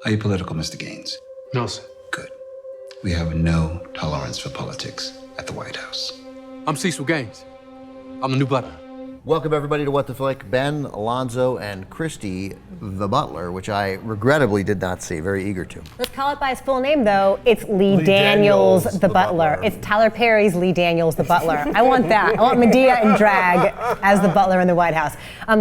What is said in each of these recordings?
Are you political, Mr. Gaines? No, sir. Good. We have no tolerance for politics at the White House. I'm Cecil Gaines. I'm the new butler. Welcome everybody to What the Flick. Ben, Alonso, and Christy, the Butler, which I regrettably did not see. Very eager to. Let's call it by his full name, though. It's Lee Daniels the Butler. It's Tyler Perry's Lee Daniels the Butler. I want that. I want Medea in drag as the butler in the White House.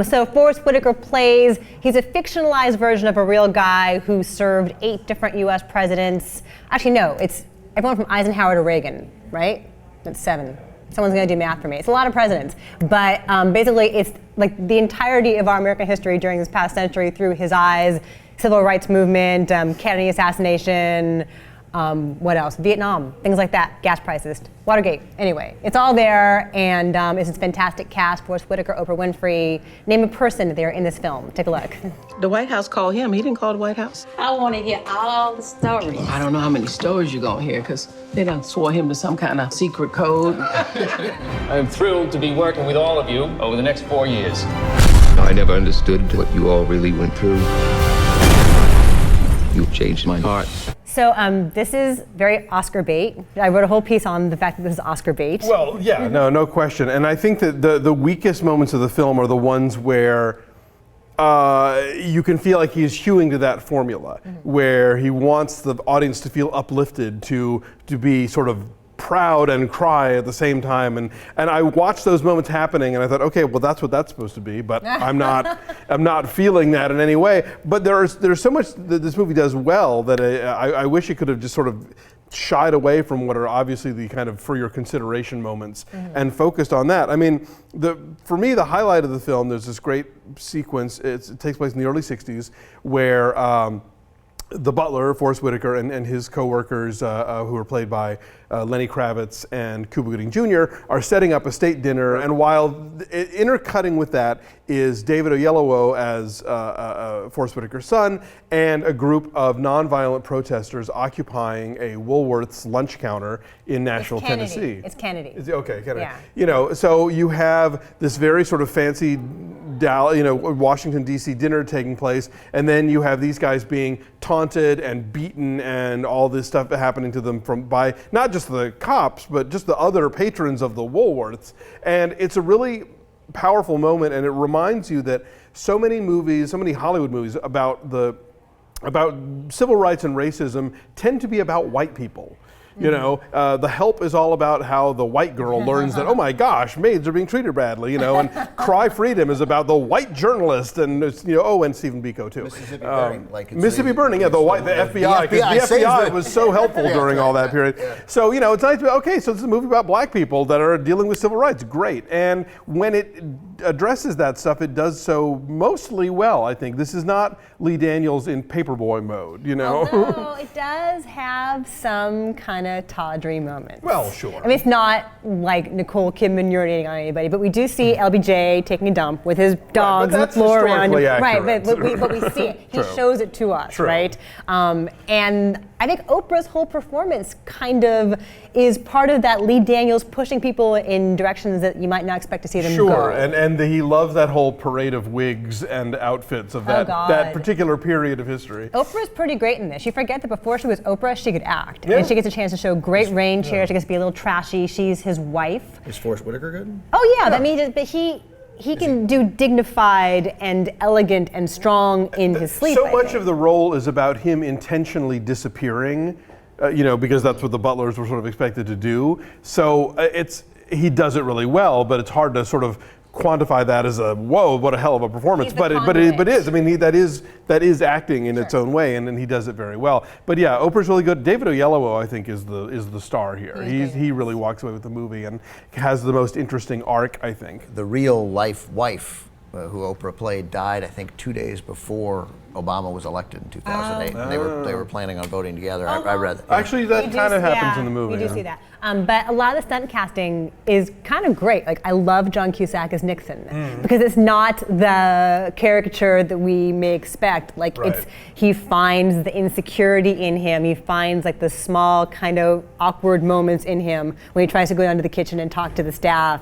So Forrest Whitaker plays, he's a fictionalized version of a real guy who served 8 different U.S. presidents. Actually, no, it's everyone from Eisenhower to Reagan, right? That's 7. Someone's going to do math for me. It's a lot of presidents. But basically, it's like the entirety of our American history during this past century through his eyes. Civil rights movement, Kennedy assassination, what else? Vietnam, things like that, gas prices, Watergate. Anyway, it's all there, and it's this fantastic cast. Forrest Whitaker, Oprah Winfrey. Name a person there in this film. Take a look. The White House called him. He didn't call the White House. I want to hear all the stories. I don't know how many stories you're going to hear, because they done swore him to some kind of secret code. I'm thrilled to be working with all of you over the next 4 years. I never understood what you all really went through. You've changed my heart. So this is very Oscar bait. I wrote a whole piece on the fact that this is Oscar bait. Well, yeah, no question. And I think that the weakest moments of the film are the ones where you can feel like he's hewing to that formula, where he wants the audience to feel uplifted, to be sort of proud and cry at the same time, and I watched those moments happening, and I thought, okay, well that's what that's supposed to be, but I'm not feeling that in any way. But there's so much that this movie does well that I wish it could have just sort of shied away from what are obviously the kind of for your consideration moments and focused on that. I mean, for me, the highlight of the film, there's this great sequence. It takes place in the early '60s where the butler, Forrest Whitaker, and his co-workers, who are played by Lenny Kravitz and Cuba Gooding Jr., are setting up a state dinner, and while intercutting with that is David Oyelowo as Forrest Whitaker's son, and a group of nonviolent protesters occupying a Woolworth's lunch counter in Nashville, Tennessee. It's Kennedy. Okay, Kennedy. Yeah. You know, so you have this very sort of fancy Washington, D.C. dinner taking place, and then you have these guys being taunted and beaten and all this stuff happening to them by not just the cops, but just the other patrons of the Woolworths. And it's a really powerful moment, and it reminds you that so many movies, so many Hollywood movies about civil rights and racism tend to be about white people. You know, The Help is all about how the white girl learns that, oh my gosh, maids are being treated badly, you know, and Cry Freedom is about the white journalist, and, and Stephen Biko too. Mississippi Burning. Mississippi Burning, the FBI, because the FBI was so helpful during all that period. Yeah. So, it's nice to be, okay, so this is a movie about black people that are dealing with civil rights, great. And when it addresses that stuff, it does so mostly well, I think. This is not Lee Daniels in paperboy mode, you know? Although it does have some kind of tawdry moments. Well, sure. I mean, it's not like Nicole Kidman urinating on anybody, but we do see LBJ taking a dump with his dogs on the floor around him. Right, but we see it. He shows it to us, right? And I think Oprah's whole performance kind of is part of that Lee Daniels pushing people in directions that you might not expect to see them go. Sure, and he loves that whole parade of wigs and outfits of that particular period of history. Oprah's pretty great in this. You forget that before she was Oprah, she could act. And she gets a chance to show great range here. She gets to be a little trashy. She's his wife. Is Forrest Whitaker good? Oh yeah, but he can do dignified and elegant and strong in his sleep. So much of the role is about him intentionally disappearing, because that's what the butlers were sort of expected to do. So he does it really well, but it's hard to sort of quantify that as whoa, what a hell of a performance. But it is. I mean, that is acting in its own way, and he does it very well. But yeah, Oprah's really good. David Oyelowo, I think, is the star here. He really walks away with the movie and has the most interesting arc, I think. The real life wife who Oprah played died, I think, 2 days before Obama was elected in 2008. And they were planning on voting together. I read that. Actually, that kind of happens in the movie. We do see that. But a lot of the stunt casting is kind of great. Like, I love John Cusack as Nixon because it's not the caricature that we may expect. Like, he finds the insecurity in him. He finds like the small kind of awkward moments in him when he tries to go down to the kitchen and talk to the staff.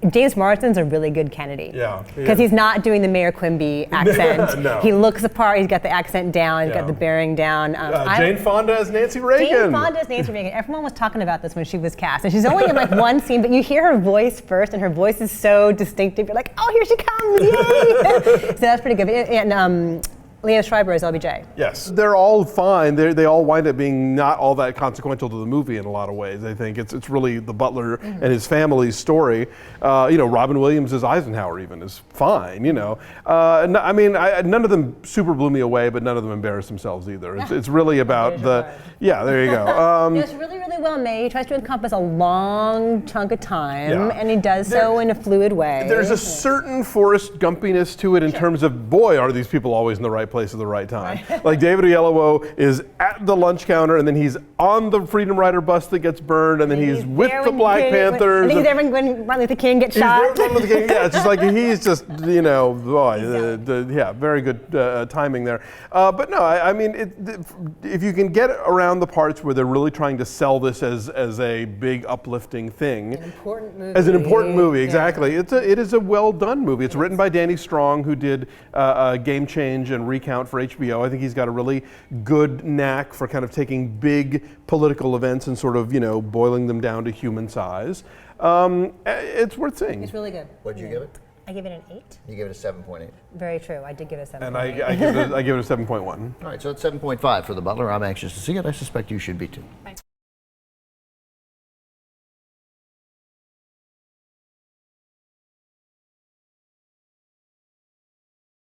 James Marsden's a really good Kennedy. Yeah. Because he's not doing the Mayor Quimby accent. No. He looks the part, he's got the accent down, he's got the bearing down. Jane Fonda as Nancy Reagan. Jane Fonda as Nancy Reagan. Everyone was talking about this when she was cast. And she's only in like one scene, but you hear her voice first, and her voice is so distinctive. You're like, oh, here she comes, yay! So that's pretty good. And Liev Schreiber as LBJ. Yes, they're all fine. They all wind up being not all that consequential to the movie in a lot of ways. I think it's really the Butler and his family's story. Robin Williams as Eisenhower even is fine. None of them super blew me away, but none of them embarrassed themselves either. It's really about there you go. It's really, really well made. He tries to encompass a long chunk of time, and he does so in a fluid way. There's a certain Forrest Gumpiness to it in terms of, boy, are these people always in the right place at the right time. Like David Oyelowo is at the lunch counter, and then he's on the Freedom Rider bus that gets burned, and then he's with the Black Panthers. And he's there when Martin Luther King gets shot. Yeah, it's just like he's just, very good timing there. But no, if you can get around the parts where they're really trying to sell this as a big uplifting thing, as an important movie, exactly. It is a well done movie. It's written by Danny Strong, who did Game Change and Recount for HBO. I think he's got a really good knack for kind of taking big political events and sort of boiling them down to human size. It's worth seeing. It's really good. What'd you give it? I give it an 8. You gave it a 7.8. Very true. I did give it a 7.8. And I give it a 7.1. All right, so it's 7.5 for The Butler. I'm anxious to see it. I suspect you should be too.